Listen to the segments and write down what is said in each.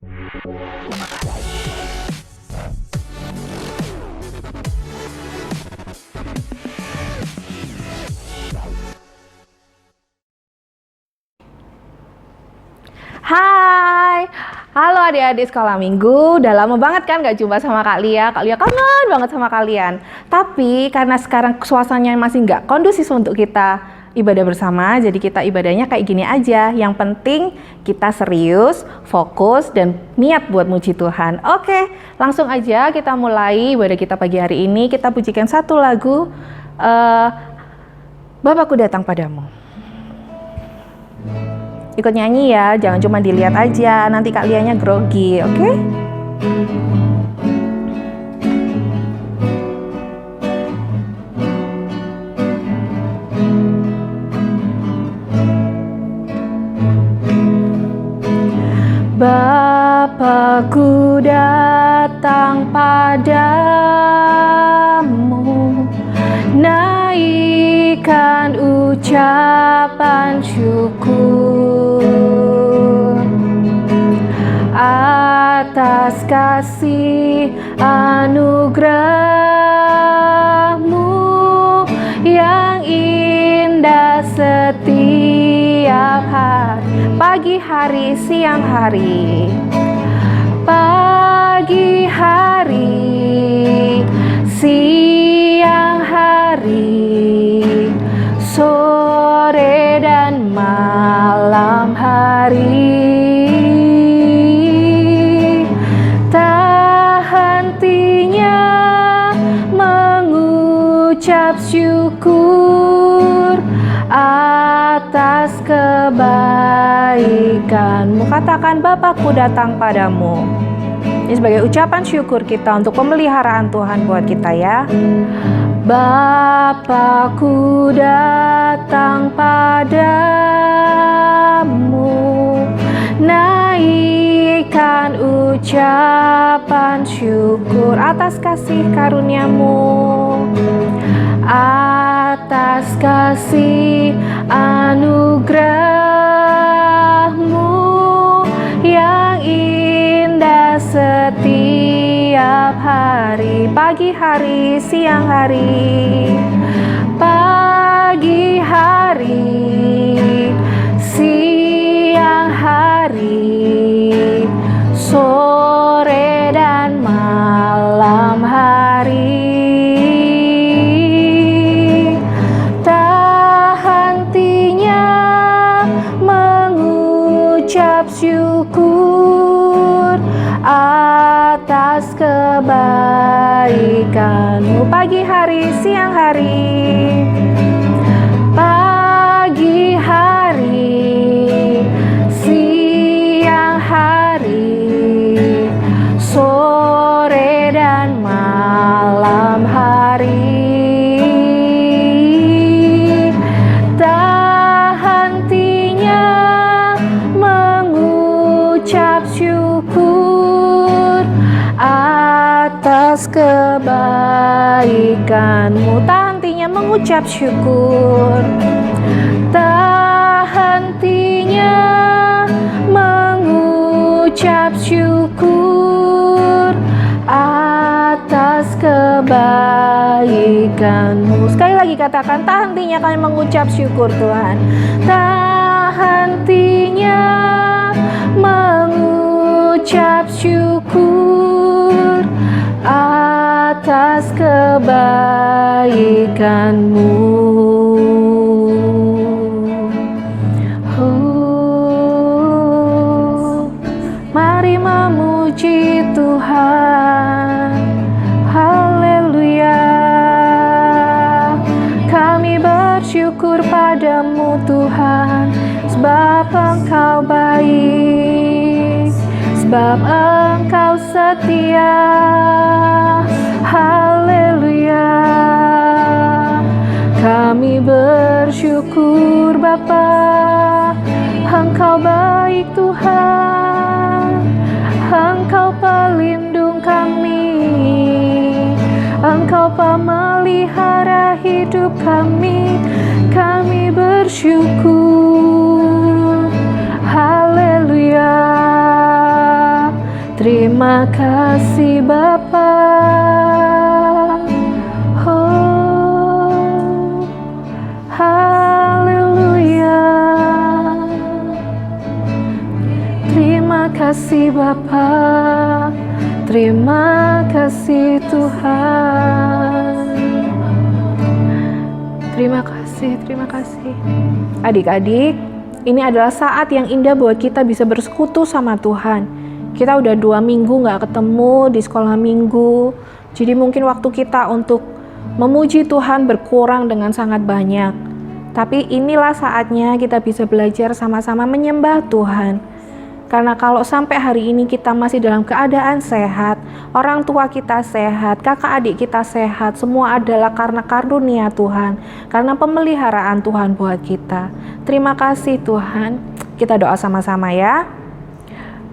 Hai, halo adik-adik sekolah minggu. Udah lama banget kan gak jumpa sama Kak Lia. Kak Lia kangen banget sama kalian. Tapi karena sekarang suasananya masih gak kondusif untuk kita ibadah bersama, jadi kita ibadahnya kayak gini aja. Yang penting kita serius, fokus, dan niat buat muji Tuhan. Oke, langsung aja kita mulai ibadah kita pagi hari ini. Kita pujikan satu lagu, Bapakku Datang Padamu. Ikut nyanyi ya, jangan cuma dilihat aja, nanti Kak Lianya grogi, oke? Bapakku datang padamu, naikkan ucapan syukur atas kasih anugerahmu yang indah setiap hari, pagi hari, siang hari, pagi hari, siang hari, sore dan malam hari. Ucap syukur atas kebaikanmu. Katakan, Bapakku datang padamu. Ini sebagai ucapan syukur kita untuk pemeliharaan Tuhan buat kita ya. Bapakku datang padamu, naikkan ucapan syukur atas kasih karuniamu, atas kasih anugerahmu yang indah setiap hari, pagi hari, siang hari, pagi hari, siang hari, sore dan malam hari. Ucap syukur atas kebaikanmu, pagi hari, siang hari, pagi hari, siang hari, sore dan malam hari. Ucap syukur atas kebaikanmu. Tak hentinya mengucap syukur, tak hentinya mengucap syukur atas kebaikanmu. Sekali lagi katakan, tak hentinya kami mengucap syukur Tuhan, tak hentinya mengucap syukur atas kebaikanmu. Mari memuji Tuhan, haleluya. Kami bersyukur padamu Tuhan, sebab Engkau baik, sebab Engkau setia, haleluya. Kami bersyukur Bapa, Engkau baik Tuhan, Engkau pelindung kami, Engkau pemelihara hidup kami. Kami bersyukur, haleluya. Terima kasih Bapa. Oh, haleluya. Terima kasih Bapa. Terima kasih Tuhan. Terima kasih. Adik-adik, ini adalah saat yang indah buat kita bisa bersekutu sama Tuhan. Kita udah 2 minggu gak ketemu di sekolah minggu. Jadi mungkin waktu kita untuk memuji Tuhan berkurang dengan sangat banyak. Tapi inilah saatnya kita bisa belajar sama-sama menyembah Tuhan. Karena kalau sampai hari ini kita masih dalam keadaan sehat, orang tua kita sehat, kakak adik kita sehat, semua adalah karena karunia Tuhan, karena pemeliharaan Tuhan buat kita. Terima kasih Tuhan. Kita doa sama-sama ya.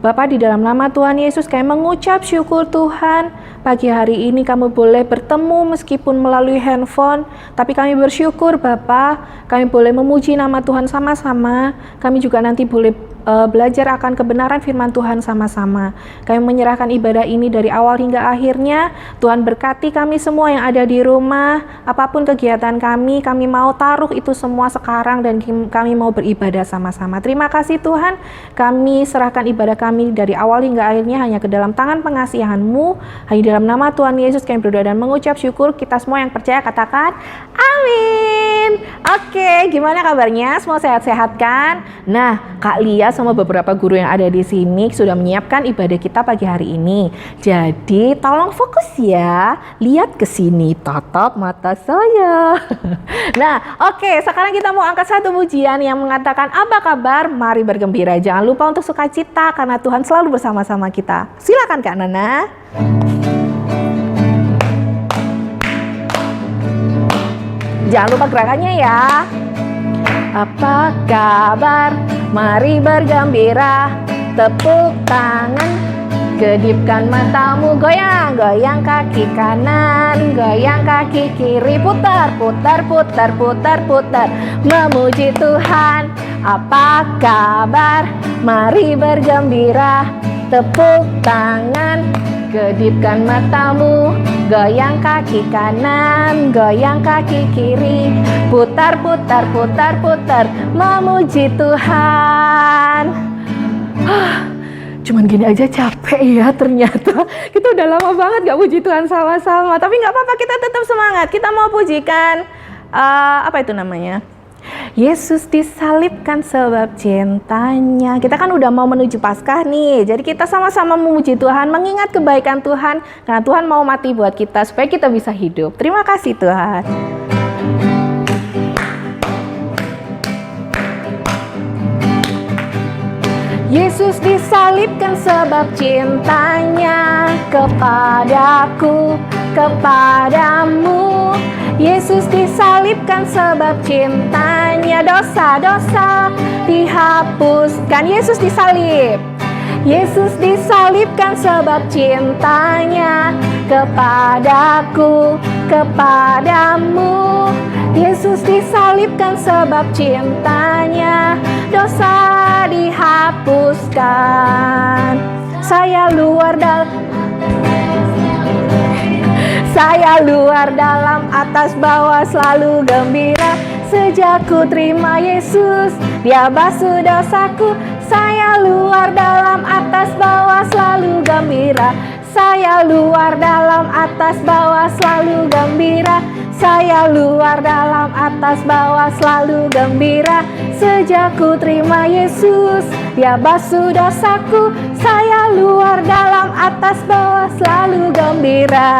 Bapa, di dalam nama Tuhan Yesus kami mengucap syukur Tuhan. Pagi hari ini kami boleh bertemu meskipun melalui handphone, tapi kami bersyukur Bapa, kami boleh memuji nama Tuhan sama-sama. Kami juga nanti boleh belajar akan kebenaran firman Tuhan sama-sama. Kami menyerahkan ibadah ini dari awal hingga akhirnya. Tuhan berkati kami semua yang ada di rumah, apapun kegiatan kami mau taruh itu semua sekarang dan kami mau beribadah sama-sama. Terima kasih Tuhan, kami serahkan ibadah kami dari awal hingga akhirnya hanya ke dalam tangan pengasihan-Mu. Hanya dalam nama Tuhan Yesus kami berdoa dan mengucap syukur. Kita semua yang percaya katakan amin. Oke, gimana kabarnya? Semua sehat-sehat kan? Nah, Kak Lia sama beberapa guru yang ada di sini sudah menyiapkan ibadah kita pagi hari ini. Jadi tolong fokus ya, lihat ke sini, tatap mata saya. Nah, oke, sekarang kita mau angkat satu pujian yang mengatakan apa kabar? Mari bergembira. Jangan lupa untuk sukacita karena Tuhan selalu bersama-sama kita. Silakan Kak Nana. Jangan lupa gerakannya ya. Apa kabar? Mari bergembira. Tepuk tangan, kedipkan matamu, goyang, goyang kaki kanan, goyang kaki kiri, putar, putar, putar, putar, putar, memuji Tuhan. Apa kabar? Mari bergembira. Tepuk tangan, kedipkan matamu, goyang kaki kanan, goyang kaki kiri, putar, putar, putar, putar, memuji Tuhan. Cuman gini aja capek ya ternyata. Kita udah lama banget gak puji Tuhan sama-sama. Tapi gak apa-apa, kita tetap semangat. Kita mau pujikan, apa itu namanya? Yesus disalibkan sebab cintanya. Kita kan udah mau menuju Paskah nih. Jadi kita sama-sama memuji Tuhan, mengingat kebaikan Tuhan. Karena Tuhan mau mati buat kita supaya kita bisa hidup. Terima kasih Tuhan. Yesus disalibkan sebab cintanya kepadaku, kepadamu. Yesus disalibkan sebab cintanya, dosa-dosa dihapuskan. Yesus disalib. Yesus disalibkan sebab cintanya kepadaku, kepadamu. Yesus disalibkan sebab cintanya, dosa dihapuskan. Saya luar dalam, atas bawah selalu gembira. Sejak ku terima Yesus, Dia basuh dosaku. Saya luar dalam, atas bawah selalu gembira. Saya luar dalam, atas bawah selalu gembira. Saya luar dalam, atas bawah selalu gembira. Sejak ku terima Yesus, Dia basuh dosaku. Saya luar dalam, atas bawah selalu gembira.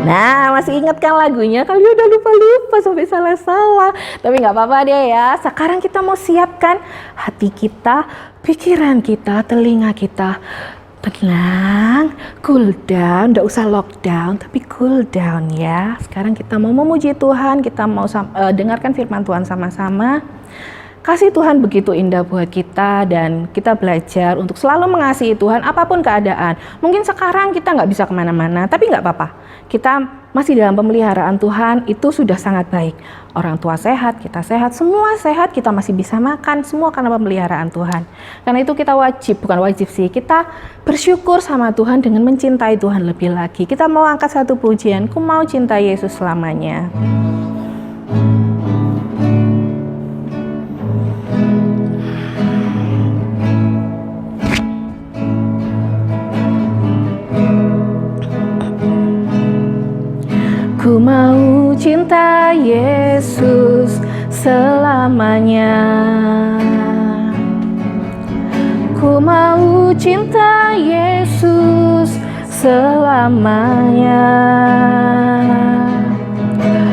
Nah, masih ingat kan lagunya? Kalian udah lupa-lupa sampai salah-salah. Tapi nggak apa-apa deh ya. Sekarang kita mau siapkan hati kita, pikiran kita, telinga kita. Tenang, cool down, nggak usah lockdown, tapi cool down ya. Sekarang kita mau memuji Tuhan, kita mau dengarkan firman Tuhan sama-sama. Kasih Tuhan begitu indah buat kita dan kita belajar untuk selalu mengasihi Tuhan apapun keadaan. Mungkin sekarang kita nggak bisa kemana-mana, tapi nggak apa-apa. Kita masih dalam pemeliharaan Tuhan, itu sudah sangat baik. Orang tua sehat, kita sehat, semua sehat, kita masih bisa makan, semua karena pemeliharaan Tuhan. Karena itu kita bukan wajib sih, kita bersyukur sama Tuhan dengan mencintai Tuhan lebih lagi. Kita mau angkat satu pujian, ku mau cinta Yesus selamanya. Ku mau cinta Yesus selamanya. Ku mau cinta Yesus selamanya.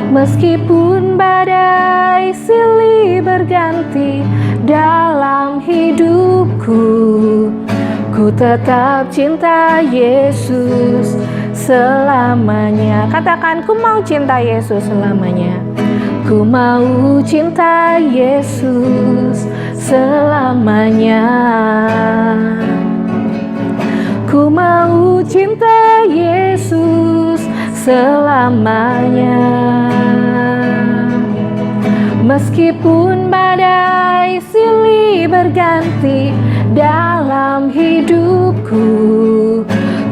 Meskipun badai silih berganti dalam hidupku, ku tetap cinta Yesus selamanya. Katakan, ku mau cinta Yesus selamanya. Ku mau cinta Yesus selamanya. Ku mau cinta Yesus selamanya. Meskipun badai silih berganti dalam hidupku,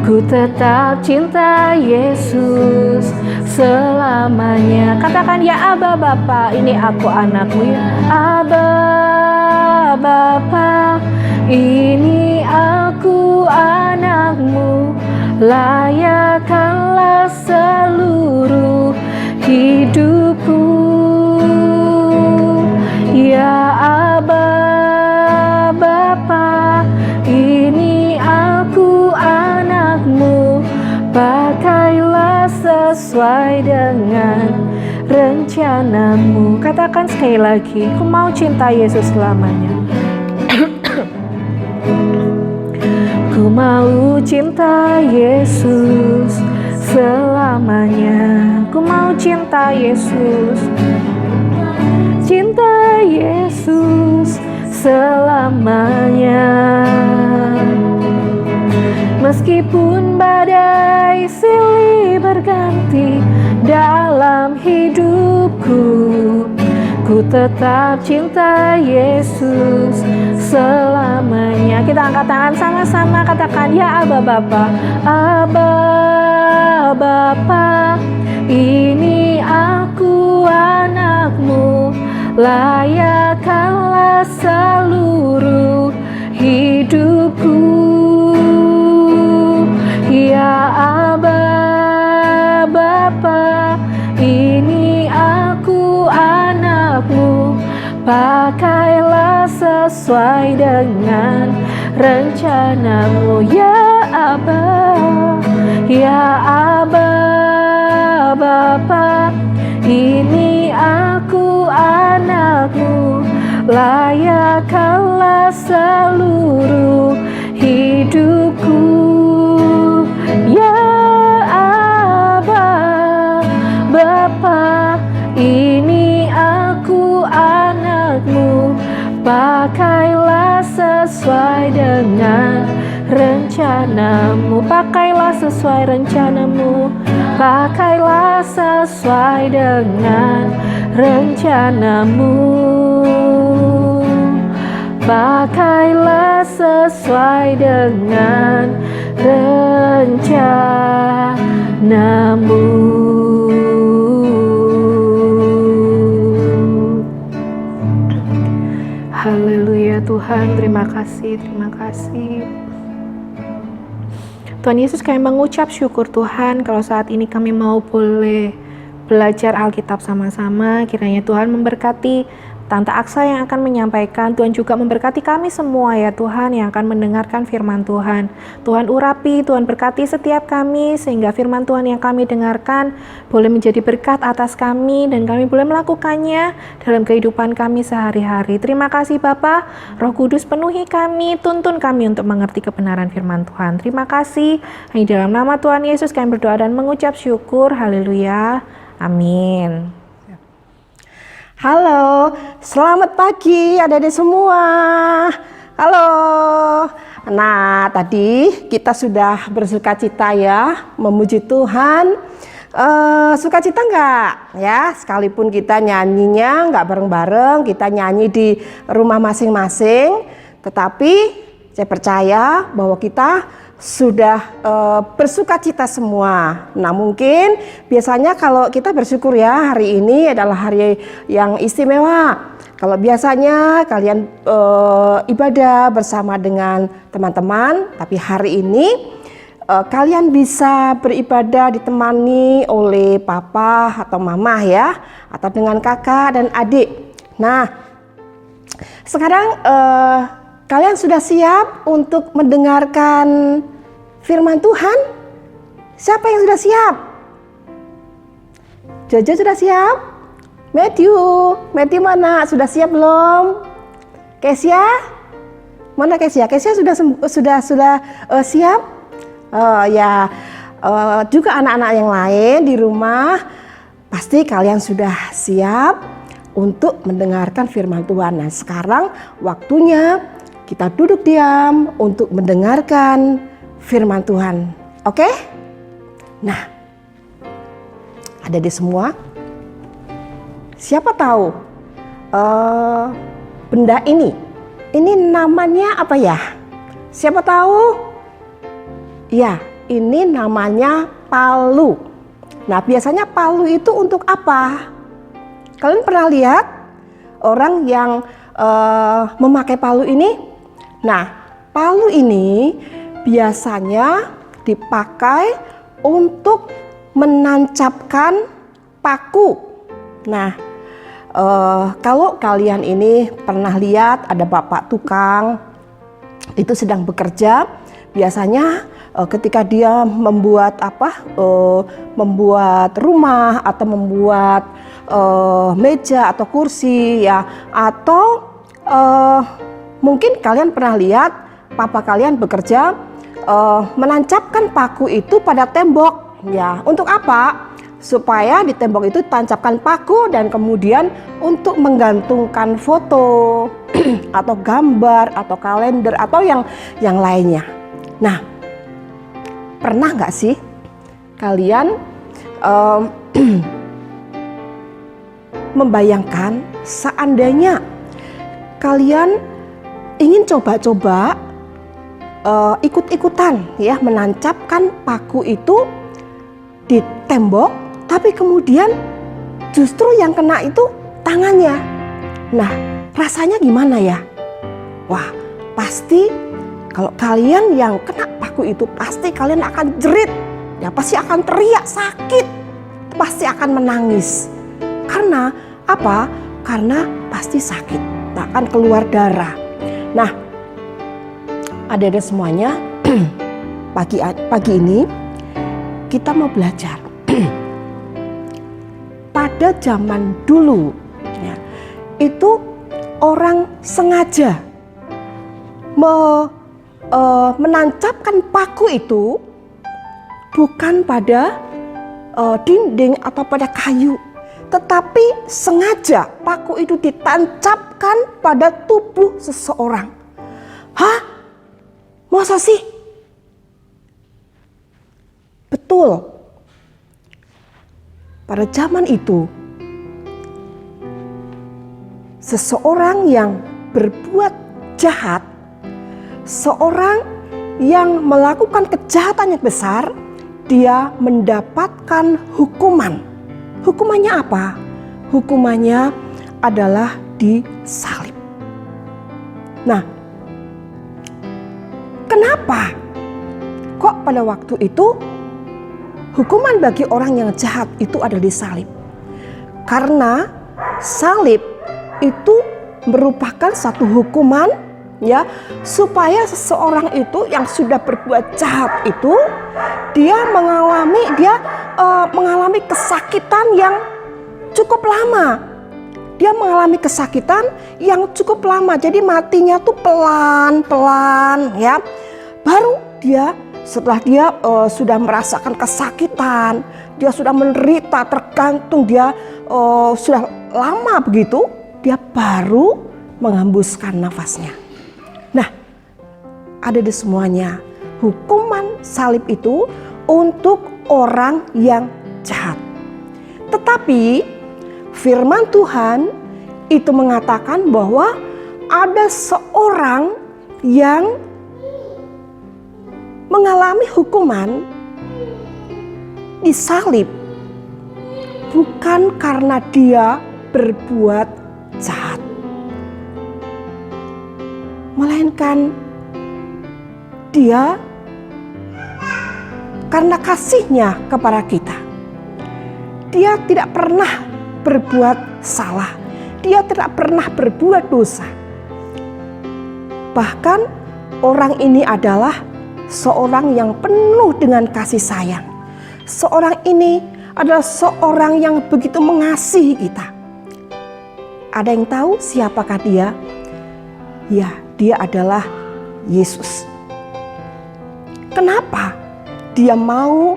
ku tetap cinta Yesus selamanya. Katakan, ya Aba Bapa, ini aku anakmu ya. Aba Bapa, ini aku anakmu. Layakkanlah seluruh hidupku. Ya Aba Bapa, ini aku anakmu. Pakailah sesuai dengan rencanamu. Katakan sekali lagi, ku mau cinta Yesus selamanya. Ku mau cinta Yesus selamanya. Ku mau cinta Yesus. Cinta Yesus selamanya. Meskipun badai silih berganti dalam hidupku, ku tetap cinta Yesus selamanya. Kita angkat tangan sama-sama, katakan, ya Aba Bapa. Aba Bapa, ini aku anakmu. Layakkanlah seluruh hidupku. Ya Aba Bapa, ini aku anakmu. Pakailah sesuai dengan rencanamu. Ya Aba Bapa, ini aku anakmu. Layakkanlah seluruh hidupku. Ya Aba Bapa, ini aku anakmu. Pakailah sesuai dengan rencanamu. Pakailah sesuai rencanamu. Pakailah sesuai dengan rencanamu. Pakailah sesuai dengan rencanamu. Haleluya Tuhan, terima kasih, terima kasih. Tuhan Yesus, kami mengucap syukur Tuhan kalau saat ini kami mau boleh belajar Alkitab sama-sama. Kiranya Tuhan memberkati Tante Aksa yang akan menyampaikan. Tuhan juga memberkati kami semua ya Tuhan yang akan mendengarkan firman Tuhan. Tuhan urapi, Tuhan berkati setiap kami sehingga firman Tuhan yang kami dengarkan boleh menjadi berkat atas kami dan kami boleh melakukannya dalam kehidupan kami sehari-hari. Terima kasih Bapa, Roh Kudus penuhi kami, tuntun kami untuk mengerti kebenaran firman Tuhan. Terima kasih. Hanya dalam nama Tuhan Yesus kami berdoa dan mengucap syukur. Haleluya. Amin. Halo, selamat pagi adik-adik semua. Halo. Nah, tadi kita sudah bersukacita ya, memuji Tuhan. Sukacita enggak? Ya, sekalipun kita nyanyinya enggak bareng-bareng, kita nyanyi di rumah masing-masing, tetapi saya percaya bahwa kita sudah bersukacita semua. Nah, mungkin biasanya kalau kita bersyukur ya, hari ini adalah hari yang istimewa. Kalau biasanya kalian ibadah bersama dengan teman-teman, tapi hari ini kalian bisa beribadah ditemani oleh papa atau mama ya, atau dengan kakak dan adik. Nah, sekarang kalian sudah siap untuk mendengarkan firman Tuhan? Siapa yang sudah siap? Jojo sudah siap? Matthew mana? Sudah siap belum? Kesia? Mana Kesia? Kesia sudah siap? Juga anak-anak yang lain di rumah pasti kalian sudah siap untuk mendengarkan firman Tuhan. Nah, sekarang waktunya kita duduk diam untuk mendengarkan firman Tuhan. Oke? Nah, ada di semua. Siapa tahu benda ini namanya apa ya? Siapa tahu? Ya, ini namanya palu. Nah, biasanya palu itu untuk apa? Kalian pernah lihat orang yang memakai palu ini? Nah, palu ini biasanya dipakai untuk menancapkan paku. Nah, kalau kalian ini pernah lihat ada bapak tukang itu sedang bekerja, biasanya ketika dia membuat membuat rumah atau membuat meja atau kursi ya, atau mungkin kalian pernah lihat papa kalian bekerja menancapkan paku itu pada tembok ya. Untuk apa? Supaya di tembok itu tancapkan paku dan kemudian untuk menggantungkan foto atau gambar atau kalender atau yang lainnya. Nah, pernah nggak sih kalian membayangkan seandainya kalian ingin coba-coba ikut-ikutan ya menancapkan paku itu di tembok, tapi kemudian justru yang kena itu tangannya. Nah, rasanya gimana ya? Wah, pasti kalau kalian yang kena paku itu pasti kalian akan jerit, ya pasti akan teriak sakit, pasti akan menangis. Karena apa? Karena pasti sakit, akan keluar darah. Nah, adik-adik semuanya, pagi ini kita mau belajar. Pada zaman dulu, ya, itu orang sengaja menancapkan paku itu bukan pada dinding atau pada kayu, tetapi sengaja paku itu ditancapkan pada tubuh seseorang. Hah? Masa sih? Betul. Pada zaman itu, seseorang yang berbuat jahat, seorang yang melakukan kejahatan yang besar, dia mendapatkan hukuman. Hukumannya apa? Hukumannya adalah disalib. Nah, kenapa kok pada waktu itu hukuman bagi orang yang jahat itu adalah disalib? Karena salib itu merupakan satu hukuman ya, supaya seseorang itu yang sudah berbuat jahat itu dia mengalami kesakitan yang cukup lama. Dia mengalami kesakitan yang cukup lama. Jadi matinya tuh pelan-pelan ya. Baru dia setelah dia sudah merasakan kesakitan, dia sudah menderita, tergantung dia sudah lama begitu, dia baru menghembuskan nafasnya. Nah, ada di semuanya, hukuman salib itu untuk orang yang jahat. Tetapi firman Tuhan itu mengatakan bahwa ada seorang yang mengalami hukuman disalib bukan karena dia berbuat jahat, melainkan dia karena kasihnya kepada kita. Dia tidak pernah berbuat salah, dia tidak pernah berbuat dosa. Bahkan orang ini adalah seorang yang penuh dengan kasih sayang. Seorang ini adalah seorang yang begitu mengasihi kita. Ada yang tahu siapakah dia? Ya, dia adalah Yesus. Kenapa dia mau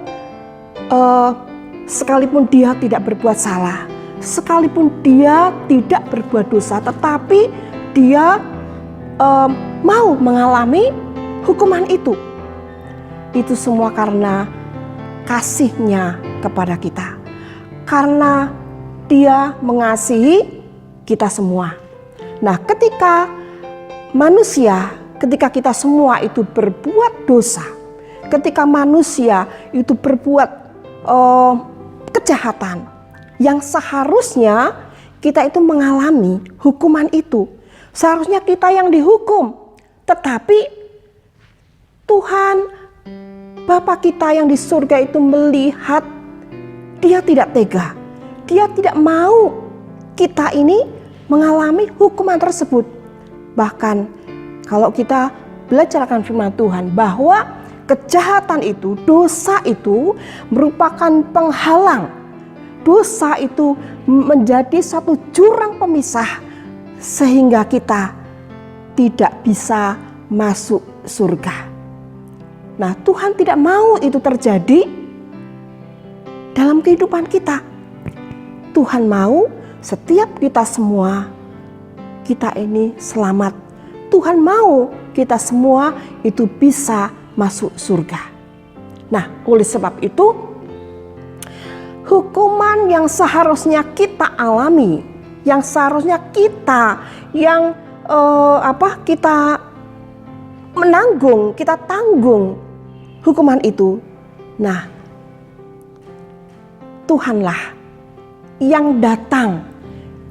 sekalipun dia tidak berbuat salah, sekalipun dia tidak berbuat dosa, tetapi dia mau mengalami hukuman itu? Itu semua karena kasihnya kepada kita, karena dia mengasihi kita semua. Nah, ketika kita semua itu berbuat dosa, ketika manusia itu berbuat kejahatan yang seharusnya kita itu mengalami hukuman itu, seharusnya kita yang dihukum, tetapi Tuhan Bapa kita yang di surga itu melihat, dia tidak tega, dia tidak mau kita ini mengalami hukuman tersebut. Bahkan kalau kita belajar akan firman Tuhan bahwa kejahatan itu, dosa itu merupakan penghalang. Dosa itu menjadi satu jurang pemisah sehingga kita tidak bisa masuk surga. Nah, Tuhan tidak mau itu terjadi dalam kehidupan kita. Tuhan mau setiap kita semua, kita ini selamat. Tuhan mau kita semua itu bisa masuk surga. Nah, oleh sebab itu, hukuman yang seharusnya kita alami, yang seharusnya kita yang kita menanggung, kita tanggung hukuman itu. Nah, Tuhanlah yang datang,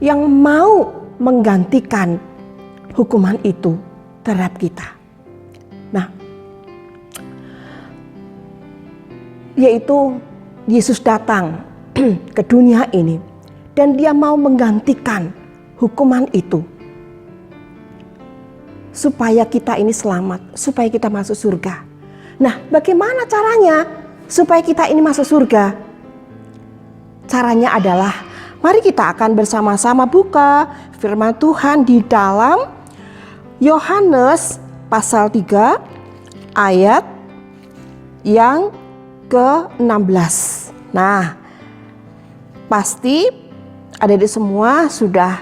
yang mau menggantikan hukuman itu terhadap kita. Nah, yaitu Yesus datang ke dunia ini dan dia mau menggantikan hukuman itu supaya kita ini selamat, supaya kita masuk surga. Nah, bagaimana caranya supaya kita ini masuk surga? Caranya adalah, mari kita akan bersama-sama buka firman Tuhan di dalam Yohanes pasal 3 ayat yang ke-16. Nah, pasti adik-adik semua sudah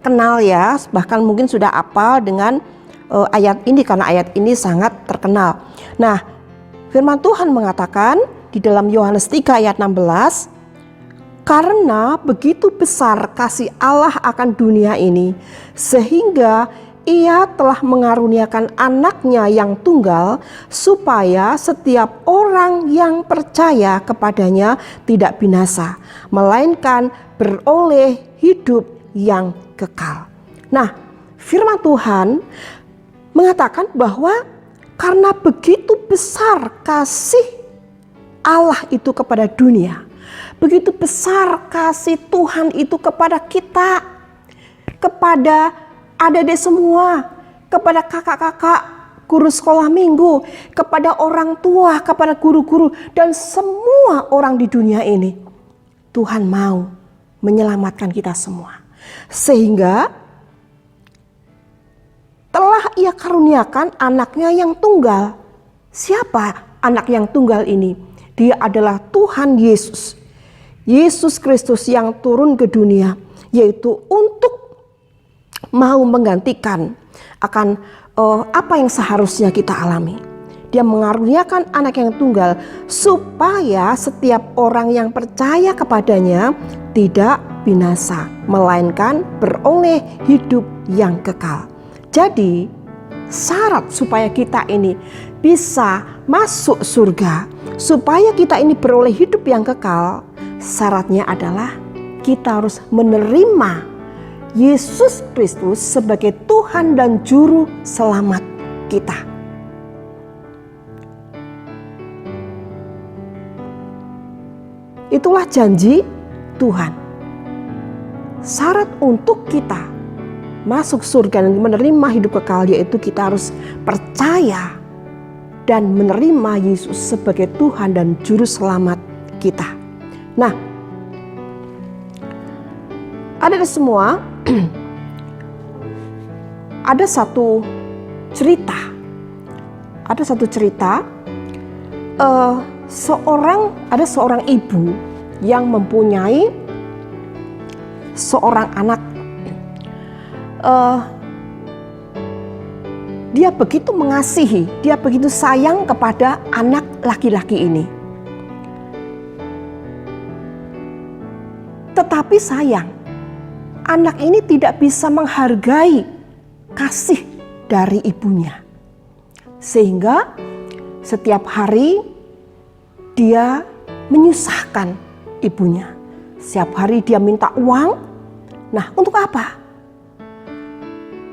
kenal ya, bahkan mungkin sudah hafal dengan ayat ini karena ayat ini sangat terkenal. Nah, firman Tuhan mengatakan di dalam Yohanes 3 ayat 16, karena begitu besar kasih Allah akan dunia ini, sehingga Ia telah mengaruniakan anaknya yang tunggal, supaya setiap orang yang percaya kepadanya tidak binasa, melainkan beroleh hidup yang kekal. Nah, firman Tuhan mengatakan bahwa karena begitu besar kasih Allah itu kepada dunia, begitu besar kasih Tuhan itu kepada kita, kepada adik-adik semua, kepada kakak-kakak guru sekolah minggu, kepada orang tua, kepada guru-guru, dan semua orang di dunia ini. Tuhan mau menyelamatkan kita semua, sehingga telah Ia karuniakan anaknya yang tunggal. Siapa anak yang tunggal ini? Dia adalah Tuhan Yesus. Yesus Kristus yang turun ke dunia, yaitu untuk mau menggantikan akan apa yang seharusnya kita alami. Dia mengaruniakan anak yang tunggal supaya setiap orang yang percaya kepadanya tidak binasa, melainkan beroleh hidup yang kekal. Jadi syarat supaya kita ini bisa masuk surga, supaya kita ini beroleh hidup yang kekal, syaratnya adalah kita harus menerima Yesus Kristus sebagai Tuhan dan Juru Selamat kita. Itulah janji Tuhan. Syarat untuk kita masuk surga dan menerima hidup kekal, yaitu kita harus percaya dan menerima Yesus sebagai Tuhan dan Juru Selamat kita. Nah, ada semua, ada satu cerita, ada seorang ibu yang mempunyai seorang anak. Dia begitu mengasihi, dia begitu sayang kepada anak laki-laki ini. Tetapi sayang, anak ini tidak bisa menghargai kasih dari ibunya. Sehingga setiap hari dia menyusahkan ibunya. Setiap hari dia minta uang. Nah, untuk apa?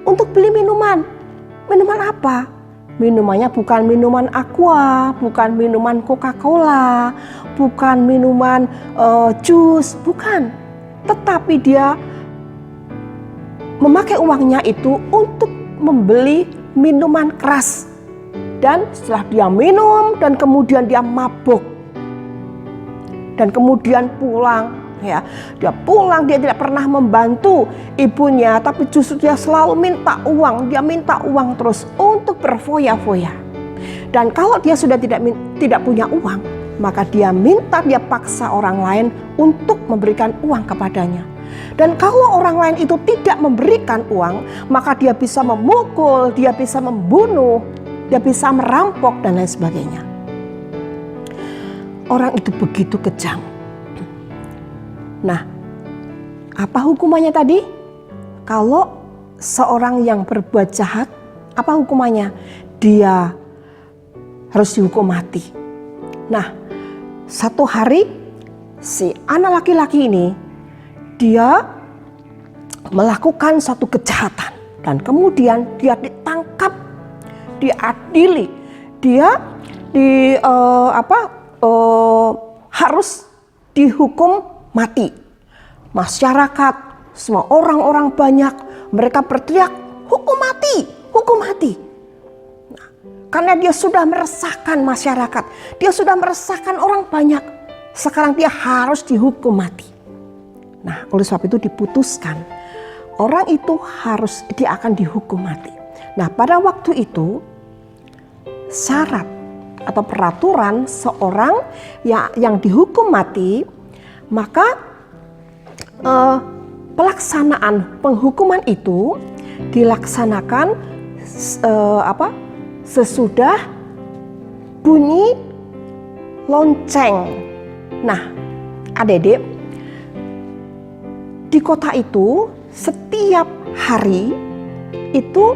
Untuk beli minuman. Minuman apa? Minumannya bukan minuman Aqua, bukan minuman Coca-Cola, bukan minuman jus, bukan. Tetapi dia memakai uangnya itu untuk membeli minuman keras. Dan setelah dia minum dan kemudian dia mabuk. Dan kemudian pulang, ya. Dia pulang, dia tidak pernah membantu ibunya, tapi justru dia selalu minta uang. Dia minta uang terus untuk berfoya-foya. Dan kalau dia sudah tidak punya uang, maka dia paksa orang lain untuk memberikan uang kepadanya. Dan kalau orang lain itu tidak memberikan uang, maka dia bisa memukul, dia bisa membunuh, dia bisa merampok dan lain sebagainya. Orang itu begitu kejam. Nah, apa hukumannya tadi? Kalau seorang yang berbuat jahat, apa hukumannya? Dia harus dihukum mati. Nah, satu hari si anak laki-laki ini dia melakukan satu kejahatan dan kemudian dia ditangkap, diadili, dia harus dihukum mati. Masyarakat, semua orang-orang banyak, mereka berteriak, hukum mati, hukum mati. Nah, karena dia sudah meresahkan masyarakat, dia sudah meresahkan orang banyak, sekarang dia harus dihukum mati. Nah, oleh sebab itu diputuskan, orang itu dia akan dihukum mati. Nah, pada waktu itu, syarat atau peraturan seorang yang dihukum mati, maka pelaksanaan penghukuman itu dilaksanakan sesudah bunyi lonceng. Nah, adik-adik, di kota itu setiap hari itu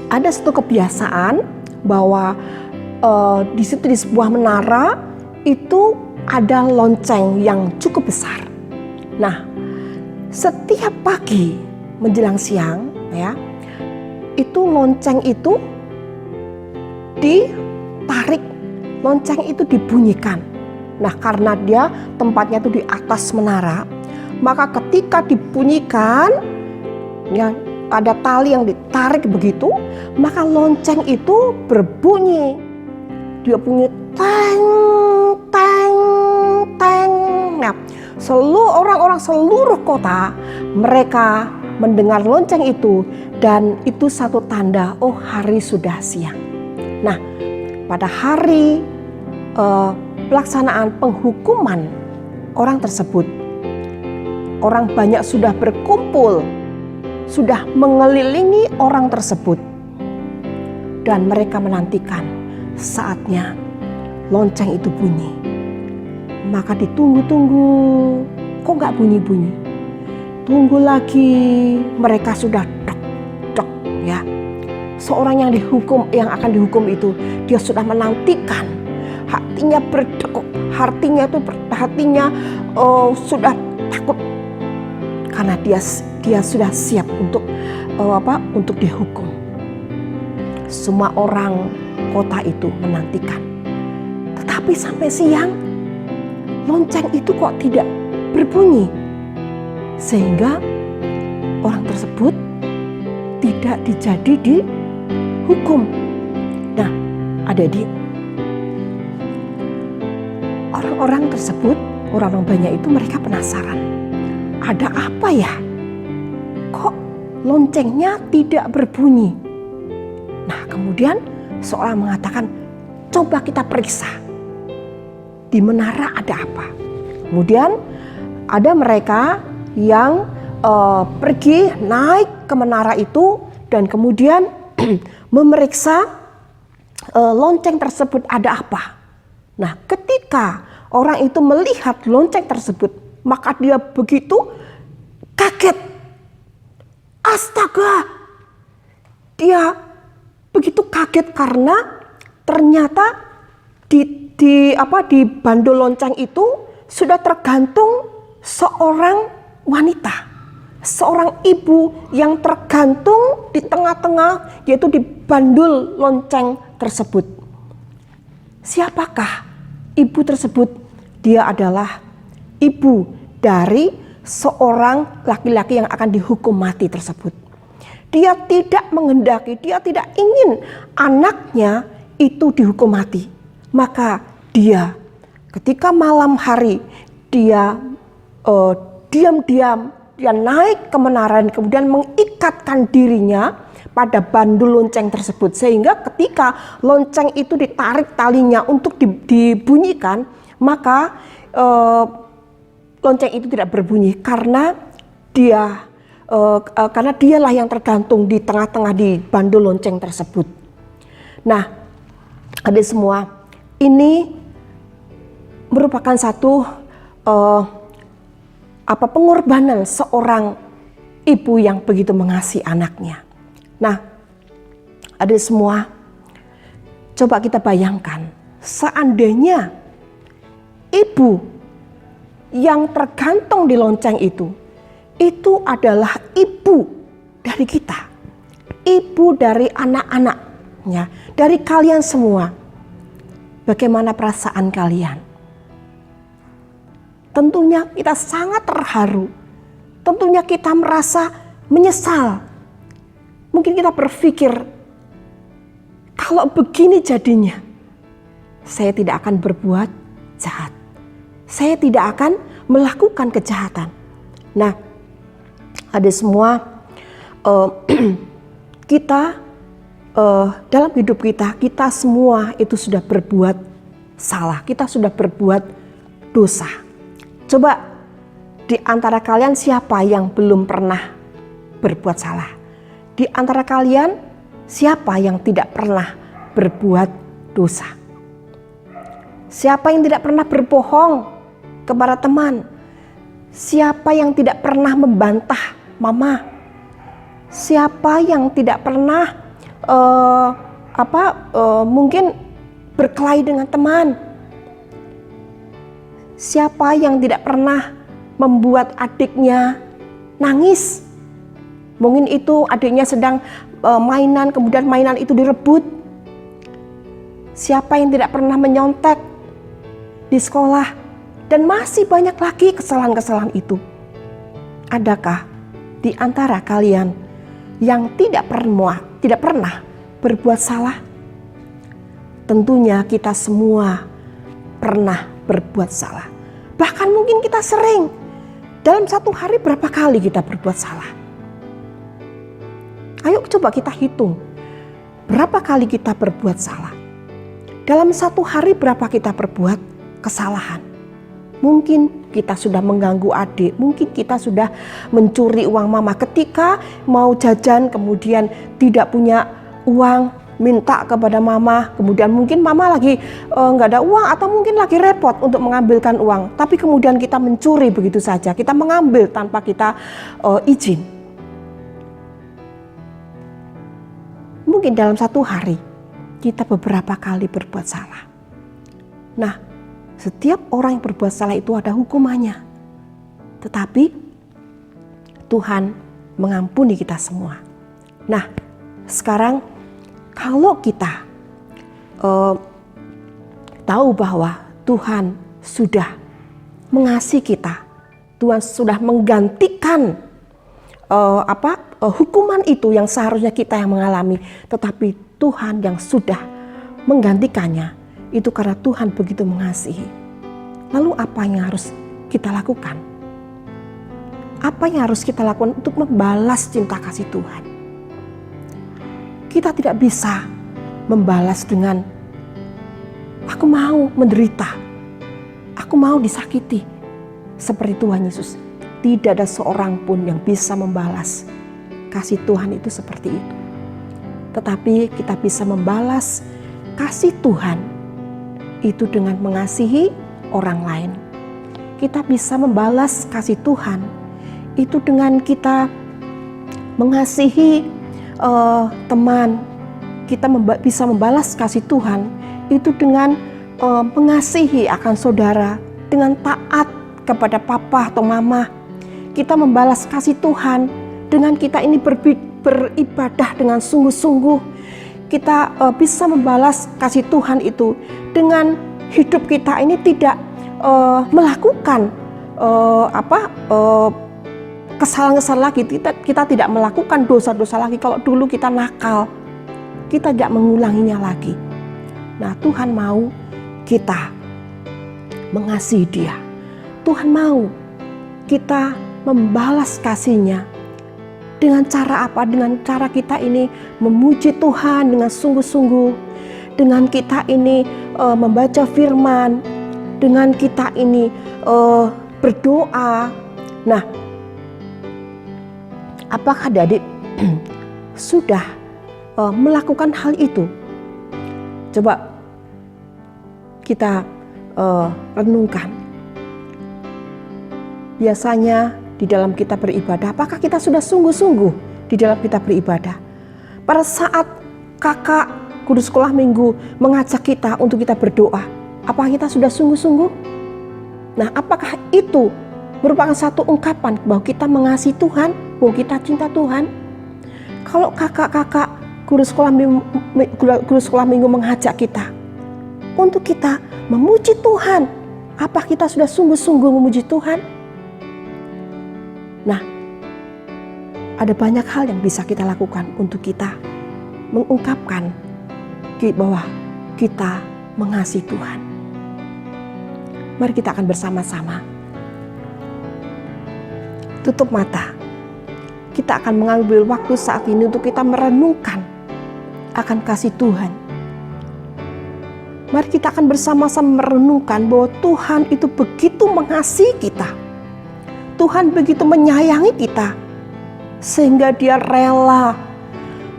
ada satu kebiasaan bahwa di situ di sebuah menara itu ada lonceng yang cukup besar. Nah, setiap pagi menjelang siang, ya, itu lonceng itu ditarik, lonceng itu dibunyikan. Nah, karena dia tempatnya itu di atas menara, maka ketika dibunyikan, ya, ada tali yang ditarik begitu, maka lonceng itu berbunyi. Dia bunyi teng, teng, teng. Nah, orang-orang seluruh kota mereka mendengar lonceng itu, dan itu satu tanda, oh hari sudah siang. Nah, pada hari pelaksanaan penghukuman orang tersebut, orang banyak sudah berkumpul, sudah mengelilingi orang tersebut, dan mereka menantikan saatnya lonceng itu bunyi. Maka ditunggu-tunggu, kok nggak bunyi-bunyi? Tunggu lagi, mereka sudah dok ya. Seorang yang akan dihukum itu, dia sudah menantikan, hatinya berdekuk, hatinya sudah takut karena dia sudah siap untuk dihukum. Semua orang kota itu menantikan. Tetapi sampai siang lonceng itu kok tidak berbunyi, sehingga orang tersebut tidak jadi dihukum. Nah, adik-adik, orang-orang tersebut, orang-orang banyak itu mereka penasaran. Ada apa ya? Kok loncengnya tidak berbunyi? Nah, kemudian seorang mengatakan, coba kita periksa. Di menara ada apa? Kemudian ada mereka yang pergi naik ke menara itu dan kemudian memeriksa lonceng tersebut ada apa. Nah, ketika orang itu melihat lonceng tersebut, maka dia begitu kaget. Astaga! Dia begitu kaget karena ternyata di bandul lonceng itu sudah tergantung seorang wanita, seorang ibu yang tergantung di tengah-tengah, yaitu di bandul lonceng tersebut. Siapakah ibu tersebut? Dia adalah ibu dari seorang laki-laki yang akan dihukum mati tersebut. Dia tidak menghendaki, dia tidak ingin anaknya itu dihukum mati. Maka dia ketika malam hari dia diam-diam dia naik ke menara dan kemudian mengikatkan dirinya pada bandul lonceng tersebut, sehingga ketika lonceng itu ditarik talinya untuk dibunyikan, maka lonceng itu tidak berbunyi karena dialah yang tergantung di tengah-tengah di bandul lonceng tersebut. Nah, adik semua, ini merupakan satu pengorbanan seorang ibu yang begitu mengasihi anaknya. Nah, adik semua, coba kita bayangkan, seandainya ibu yang tergantung di lonceng itu adalah ibu dari kita, ibu dari anak-anaknya, dari kalian semua. Bagaimana perasaan kalian? Tentunya kita sangat terharu. Tentunya kita merasa menyesal. Mungkin kita berpikir, kalau begini jadinya, saya tidak akan berbuat jahat. Saya tidak akan melakukan kejahatan. Nah, ada semua kita dalam hidup kita semua itu sudah berbuat salah, kita sudah berbuat dosa. Coba di antara kalian siapa yang belum pernah berbuat salah? Di antara kalian siapa yang tidak pernah berbuat dosa? Siapa yang tidak pernah berbohong kepada teman? Siapa yang tidak pernah membantah mama? Siapa yang tidak pernah mungkin berkelahi dengan teman? Siapa yang tidak pernah membuat adiknya nangis? Mungkin itu adiknya sedang mainan, kemudian mainan itu direbut. Siapa yang tidak pernah menyontek di sekolah? Dan masih banyak lagi kesalahan-kesalahan itu. Adakah di antara kalian yang tidak pernah berbuat salah? Tentunya kita semua pernah berbuat salah. Bahkan mungkin kita sering. Dalam satu hari berapa kali kita berbuat salah? Ayo coba kita hitung. berapa kali kita berbuat salah? Dalam satu hari berapa kita berbuat kesalahan? Mungkin kita sudah mengganggu adik, mungkin kita sudah mencuri uang mama ketika mau jajan kemudian tidak punya uang, minta kepada mama, kemudian mungkin mama lagi nggak ada uang atau mungkin lagi repot untuk mengambilkan uang, tapi kemudian kita mencuri begitu saja, kita mengambil tanpa kita izin. Mungkin dalam satu hari kita beberapa kali berbuat salah. Nah, setiap orang yang berbuat salah itu ada hukumannya, tetapi Tuhan mengampuni kita semua. Nah, sekarang kalau kita tahu bahwa Tuhan sudah mengasihi kita, Tuhan sudah menggantikan hukuman itu yang seharusnya kita yang mengalami, tetapi Tuhan yang sudah menggantikannya, itu karena Tuhan begitu mengasihi. Lalu apa yang harus kita lakukan? Apa yang harus kita lakukan untuk membalas cinta kasih Tuhan? Kita tidak bisa membalas dengan aku mau menderita, aku mau disakiti. Seperti Tuhan Yesus, tidak ada seorang pun yang bisa membalas kasih Tuhan itu seperti itu. Tetapi kita bisa membalas kasih Tuhan itu dengan mengasihi orang lain. Kita bisa membalas kasih Tuhan itu dengan kita mengasihi teman. Kita bisa membalas kasih Tuhan itu dengan mengasihi akan saudara, dengan taat kepada papa atau mama. Kita membalas kasih Tuhan dengan kita ini beribadah dengan sungguh-sungguh. Kita bisa membalas kasih Tuhan itu dengan hidup kita ini tidak melakukan kesalahan-kesalahan lagi. Kita tidak melakukan dosa-dosa lagi. Kalau dulu kita nakal, kita tidak mengulanginya lagi. Nah, Tuhan mau kita mengasihi Dia. Tuhan mau kita membalas kasih-Nya. Dengan cara apa? Dengan cara kita ini memuji Tuhan dengan sungguh-sungguh. Dengan kita ini membaca firman. Dengan kita ini berdoa. Nah, apakah adik sudah melakukan hal itu? Coba kita renungkan. Biasanya di dalam kita beribadah, apakah kita sudah sungguh-sungguh di dalam kita beribadah? Pada saat kakak guru sekolah minggu mengajak kita untuk kita berdoa, apakah kita sudah sungguh-sungguh? Nah, apakah itu merupakan satu ungkapan bahwa kita mengasihi Tuhan, bahwa kita cinta Tuhan? Kalau kakak-kakak guru sekolah minggu mengajak kita untuk kita memuji Tuhan, apa kita sudah sungguh-sungguh memuji Tuhan? Nah, ada banyak hal yang bisa kita lakukan untuk kita mengungkapkan bahwa kita mengasihi Tuhan. Mari kita akan bersama-sama tutup mata. Kita akan mengambil waktu saat ini untuk kita merenungkan akan kasih Tuhan. Mari kita akan bersama-sama merenungkan bahwa Tuhan itu begitu mengasihi kita. Tuhan begitu menyayangi kita sehingga Dia rela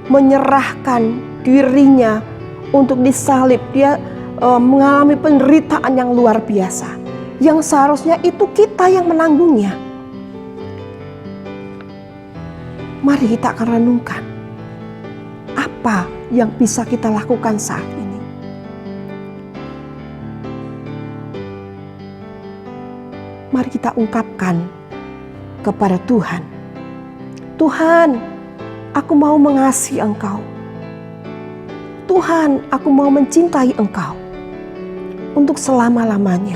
menyerahkan dirinya untuk disalib. Dia mengalami penderitaan yang luar biasa, yang seharusnya itu kita yang menanggungnya. Mari kita akan renungkan apa yang bisa kita lakukan saat ini. Mari kita ungkapkan kepada Tuhan. Tuhan, aku mau mengasihi Engkau. Tuhan, aku mau mencintai Engkau untuk selama-lamanya.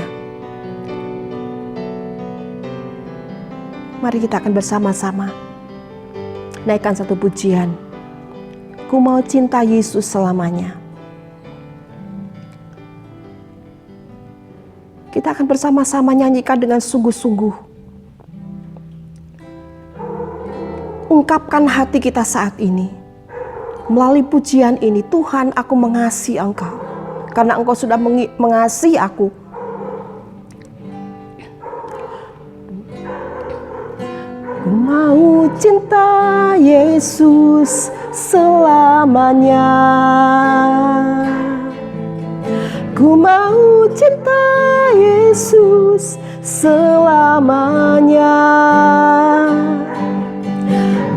Mari kita akan bersama-sama naikkan satu pujian. Ku mau cinta Yesus selamanya. Kita akan bersama-sama nyanyikan dengan sungguh-sungguh. Ungkapkan hati kita saat ini. Melalui pujian ini, Tuhan, aku mengasihi Engkau. Karena Engkau sudah mengasihi aku. Ku mau cinta Yesus selamanya. Ku mau cinta Yesus selamanya.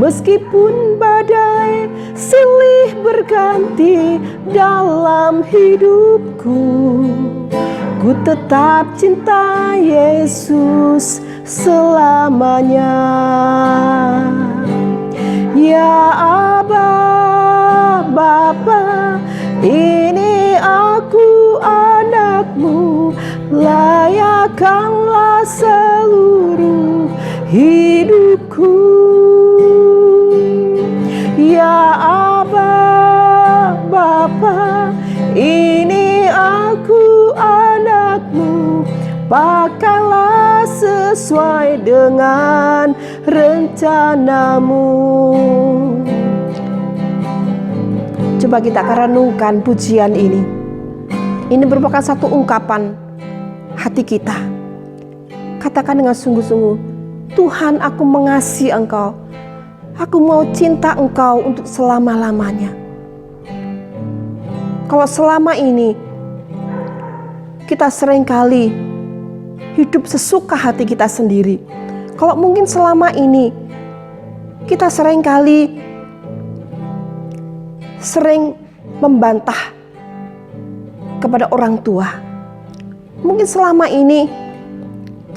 Meskipun badai silih berganti dalam hidupku, ku tetap cinta Yesus selamanya. Ya Aba, Bapa, ini aku anakmu, layakkanlah seluruh hidupku. Ya Aba, Bapa, ini aku anakmu, pakailah sesuai dengan rencanamu. Coba kita renungkan pujian ini. Ini merupakan satu ungkapan hati kita. Katakan dengan sungguh-sungguh, Tuhan, aku mengasihi Engkau. Aku mau cinta Engkau untuk selama-lamanya. Kalau selama ini kita seringkali hidup sesuka hati kita sendiri. Kalau mungkin selama ini kita seringkali membantah kepada orang tua. Mungkin selama ini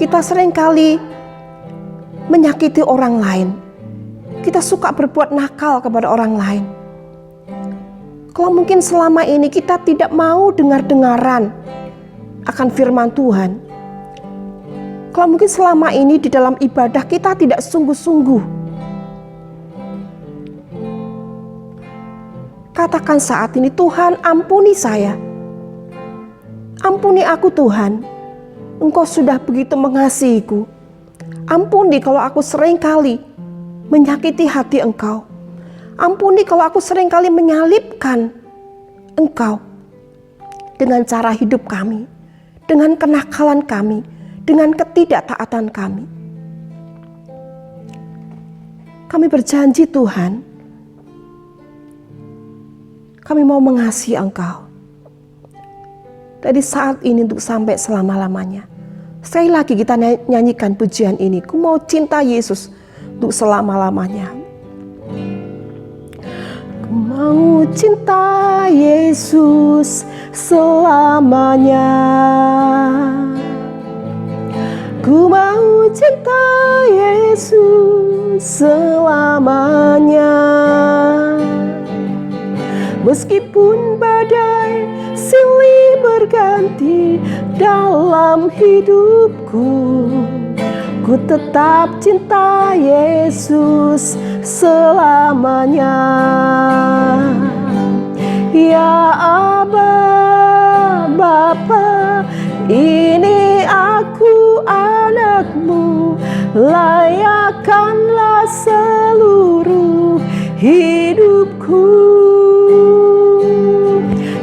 kita seringkali menyakiti orang lain. Kita suka berbuat nakal kepada orang lain. Kalau mungkin selama ini kita tidak mau dengar-dengaran akan firman Tuhan. Kalau mungkin selama ini di dalam ibadah kita tidak sungguh-sungguh. Katakan saat ini, Tuhan, ampuni saya. Ampuni aku, Tuhan. Engkau sudah begitu mengasihiku. Ampuni kalau aku seringkali menyakiti hati Engkau. Ampuni kalau aku seringkali menyalibkan Engkau dengan cara hidup kami, dengan kenakalan kami, dengan ketidaktaatan kami. Kami berjanji, Tuhan, kami mau mengasihi Engkau dari saat ini untuk sampai selama-lamanya. Sekali lagi kita nyanyikan pujian ini. Ku mau cinta Yesus untuk selama-lamanya. Ku mau cinta Yesus selamanya. Ku mau cinta Yesus selamanya. Meskipun badai silih berganti dalam hidupku, ku tetap cinta Yesus selamanya. Ya Aba, Bapa, ini aku anakmu, layakkanlah seluruh hidupku.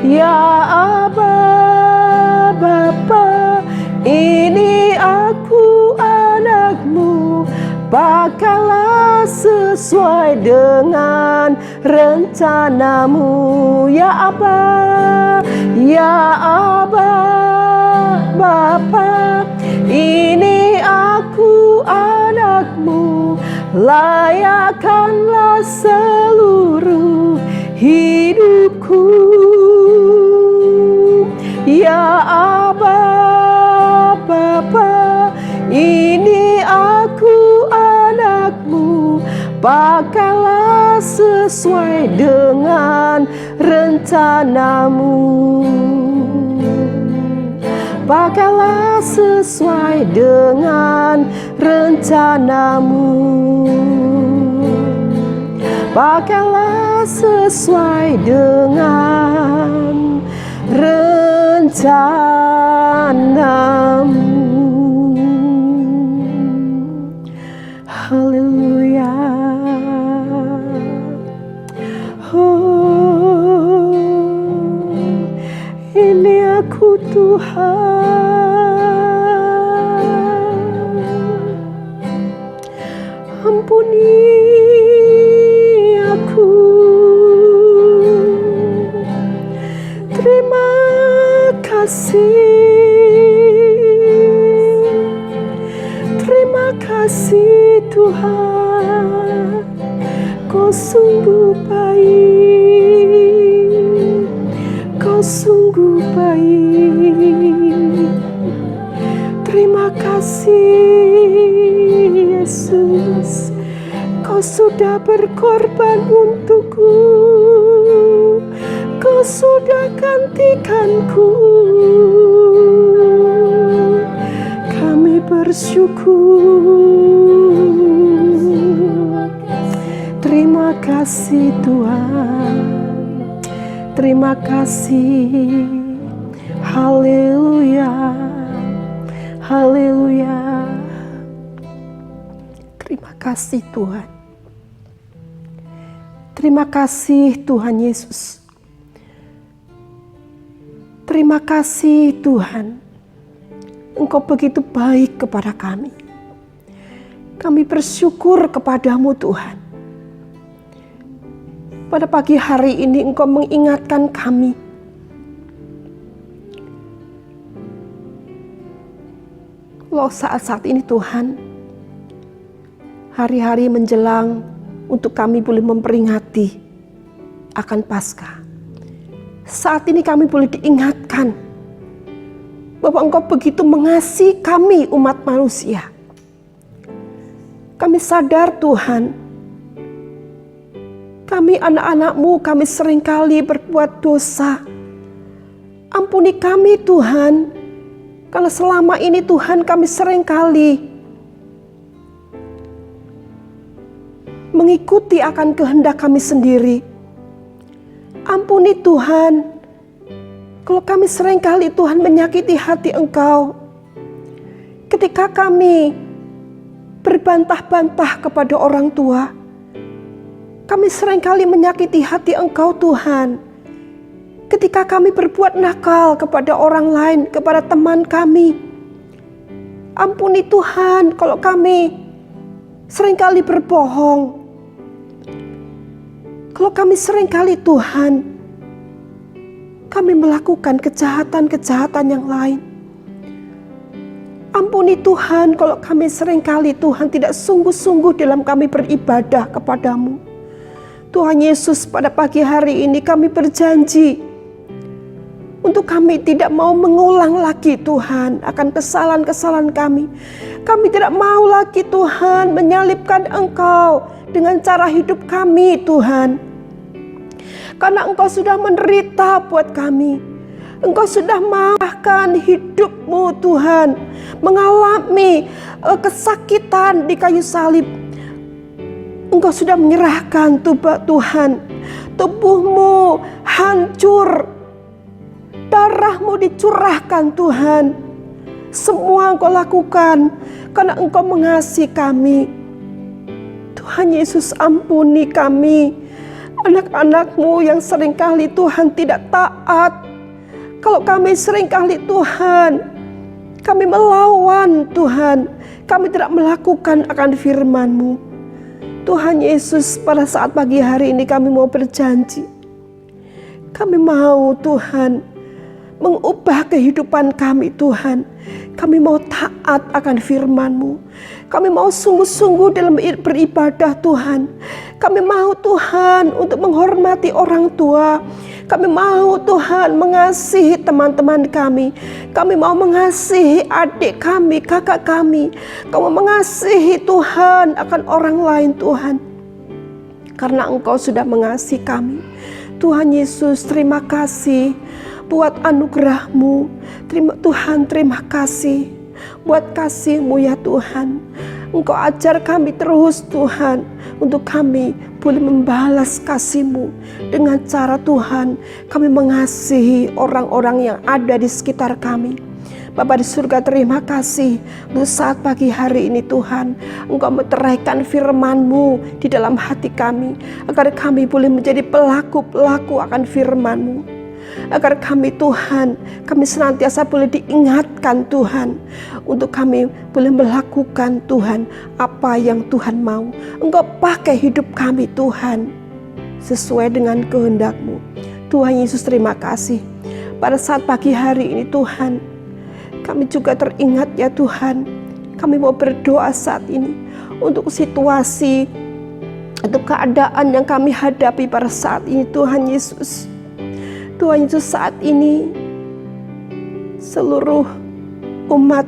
Ya Aba, Bapa, ini aku anakmu, pakailah sesuai dengan rencanamu. Ya Aba, ya Aba, Bapa, ini aku anakmu, layakkanlah seluruh hidupku. Ya Aba, Bapa, ini aku anakmu, pakailah sesuai dengan rencanamu. Pakailah sesuai dengan rencanamu. Pakailah sesuai dengan rencanamu. Haleluya. Oh. Ini aku Tuhan, ampuni aku. Terima kasih Tuhan, Kau sungguh baik, Kau sungguh baik. Terima kasih Yesus, Kau sudah berkorban untukku, Kau sudah gantikanku. Kami bersyukur. Terima kasih Tuhan, terima kasih. Haleluya, haleluya. Terima kasih Tuhan. Terima kasih Tuhan Yesus. Terima kasih Tuhan, Engkau begitu baik kepada kami. Kami bersyukur kepadamu Tuhan. Pada pagi hari ini Engkau mengingatkan kami. Loh, saat-saat ini Tuhan, hari-hari menjelang untuk kami boleh memperingati akan Paskah. Saat ini kami boleh diingatkan bahwa Engkau begitu mengasihi kami umat manusia. Kami sadar Tuhan, kami anak-anak-Mu, kami seringkali berbuat dosa. Ampuni kami Tuhan, karena selama ini Tuhan kami seringkali mengikuti akan kehendak kami sendiri. Ampuni Tuhan, kalau kami seringkali Tuhan menyakiti hati Engkau. Ketika kami berbantah-bantah kepada orang tua, kami seringkali menyakiti hati Engkau Tuhan. Ketika kami berbuat nakal kepada orang lain, kepada teman kami, ampuni Tuhan kalau kami seringkali berbohong. Kalau kami seringkali Tuhan, kami melakukan kejahatan-kejahatan yang lain. Ampuni Tuhan kalau kami seringkali Tuhan tidak sungguh-sungguh dalam kami beribadah kepadamu. Tuhan Yesus, pada pagi hari ini kami berjanji untuk kami tidak mau mengulang lagi Tuhan akan kesalahan-kesalahan kami. Kami tidak mau lagi Tuhan menyalibkan Engkau dengan cara hidup kami Tuhan. Karena Engkau sudah menderita buat kami. Engkau sudah maafkan hidupmu Tuhan, mengalami kesakitan di kayu salib. Engkau sudah menyerahkan Tuhan, tubuhmu hancur, darahmu dicurahkan Tuhan. Semua Engkau lakukan karena Engkau mengasihi kami. Tuhan Yesus, ampuni kami, anak-anak-Mu yang seringkali Tuhan tidak taat. Kalau kami seringkali Tuhan, kami melawan Tuhan, kami tidak melakukan akan firman-Mu. Tuhan Yesus, pada saat pagi hari ini kami mau berjanji. Kami mau Tuhan mengubah kehidupan kami Tuhan. Kami mau taat akan firman-Mu. Kami mau sungguh-sungguh dalam beribadah Tuhan. Kami mau Tuhan untuk menghormati orang tua. Kami mau Tuhan mengasihi teman-teman kami. Kami mau mengasihi adik kami, kakak kami. Kami mengasihi Tuhan akan orang lain Tuhan. Karena Engkau sudah mengasihi kami. Tuhan Yesus, terima kasih buat anugerah-Mu. Tuhan, terima kasih buat kasih-Mu ya Tuhan. Engkau ajar kami terus Tuhan, untuk kami boleh membalas kasih-Mu dengan cara Tuhan kami mengasihi orang-orang yang ada di sekitar kami. Bapa di surga, terima kasih untuk saat pagi hari ini Tuhan. Engkau meteraikan firman-Mu di dalam hati kami, agar kami boleh menjadi pelaku-pelaku akan firman-Mu. Agar kami Tuhan, kami senantiasa boleh diingatkan Tuhan, untuk kami boleh melakukan Tuhan apa yang Tuhan mau. Engkau pakai hidup kami Tuhan sesuai dengan kehendak-Mu. Tuhan Yesus, terima kasih. Pada saat pagi hari ini Tuhan, kami juga teringat ya Tuhan, kami mau berdoa saat ini untuk situasi, untuk keadaan yang kami hadapi pada saat ini Tuhan Yesus. Tuhan Yesus, saat ini seluruh umat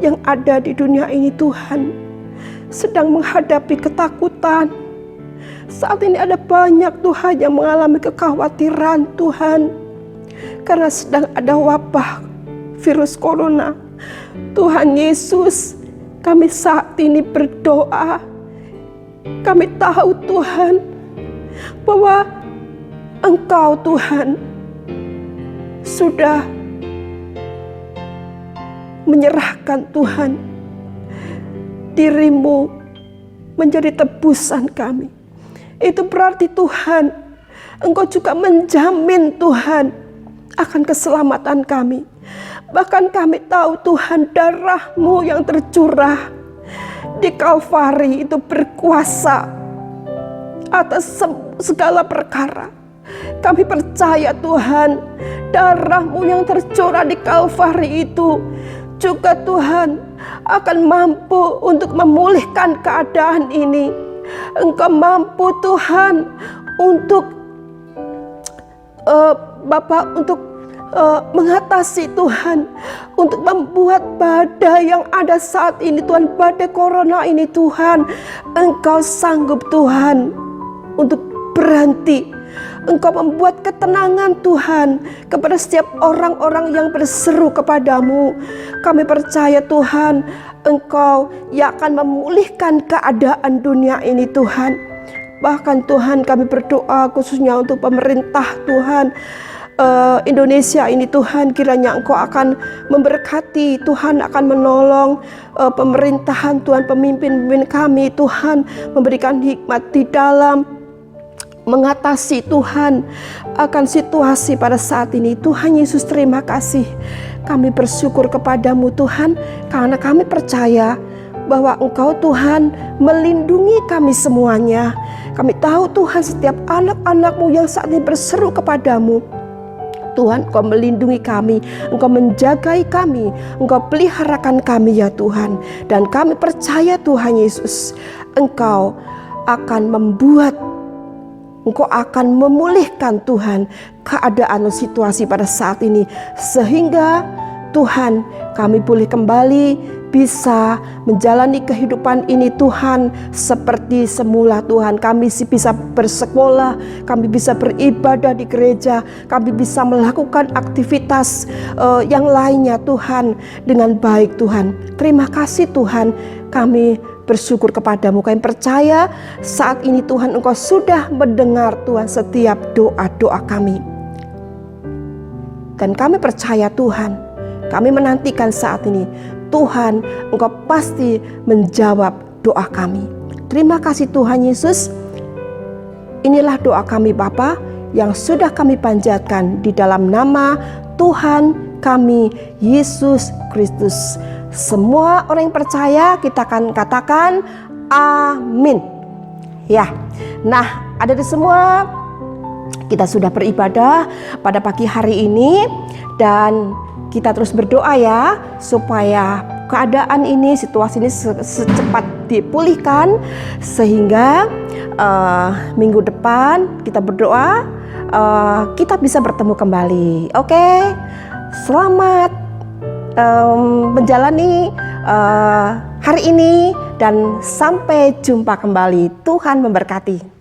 yang ada di dunia ini Tuhan sedang menghadapi ketakutan. Saat ini ada banyak Tuhan yang mengalami kekhawatiran Tuhan, karena sedang ada wabah virus corona. Tuhan Yesus, kami saat ini berdoa. Kami tahu Tuhan bahwa Engkau Tuhan sudah menyerahkan Tuhan diri-Mu menjadi tebusan kami. Itu berarti Tuhan, Engkau juga menjamin Tuhan akan keselamatan kami. Bahkan kami tahu Tuhan, darah-Mu yang tercurah di Kalvari itu berkuasa atas segala perkara. Kami percaya Tuhan, darah-Mu yang tercurah di Kalvari itu juga Tuhan akan mampu untuk memulihkan keadaan ini. Engkau mampu Tuhan untuk Bapak, untuk mengatasi Tuhan, untuk membuat badai yang ada saat ini Tuhan, badai corona ini Tuhan. Engkau sanggup Tuhan untuk berhenti. Engkau membuat ketenangan Tuhan kepada setiap orang-orang yang berseru kepadamu. Kami percaya Tuhan, Engkau yang akan memulihkan keadaan dunia ini Tuhan. Bahkan Tuhan, kami berdoa khususnya untuk pemerintah Tuhan Indonesia ini Tuhan, kiranya Engkau akan memberkati, Tuhan akan menolong pemerintahan Tuhan, pemimpin-pemimpin kami Tuhan, memberikan hikmat di dalam mengatasi Tuhan akan situasi pada saat ini. Tuhan Yesus, terima kasih. Kami bersyukur kepadamu Tuhan, karena kami percaya bahwa Engkau Tuhan melindungi kami semuanya. Kami tahu Tuhan, setiap anak-anak-Mu yang saat ini berseru kepadamu, Tuhan, Engkau melindungi kami, Engkau menjagai kami, Engkau peliharakan kami ya Tuhan. Dan kami percaya Tuhan Yesus, Engkau akan Engkau akan memulihkan Tuhan keadaan situasi pada saat ini, sehingga Tuhan, kami boleh kembali bisa menjalani kehidupan ini Tuhan seperti semula Tuhan. Kami bisa bersekolah, kami bisa beribadah di gereja, kami bisa melakukan aktivitas yang lainnya Tuhan dengan baik Tuhan. Terima kasih Tuhan, kami bersyukur kepadamu. Kami percaya saat ini Tuhan, Engkau sudah mendengar Tuhan setiap doa-doa kami. Dan kami percaya Tuhan, kami menantikan saat ini Tuhan, Engkau pasti menjawab doa kami. Terima kasih Tuhan Yesus. Inilah doa kami Bapa yang sudah kami panjatkan di dalam nama Tuhan kami Yesus Kristus. Semua orang yang percaya kita akan katakan amin. Ya, nah adik semua, kita sudah beribadah pada pagi hari ini, dan kita terus berdoa ya, supaya keadaan ini, situasi ini secepat dipulihkan, sehingga minggu depan kita berdoa kita bisa bertemu kembali. Oke, selamat menjalani hari ini, dan sampai jumpa kembali. Tuhan memberkati.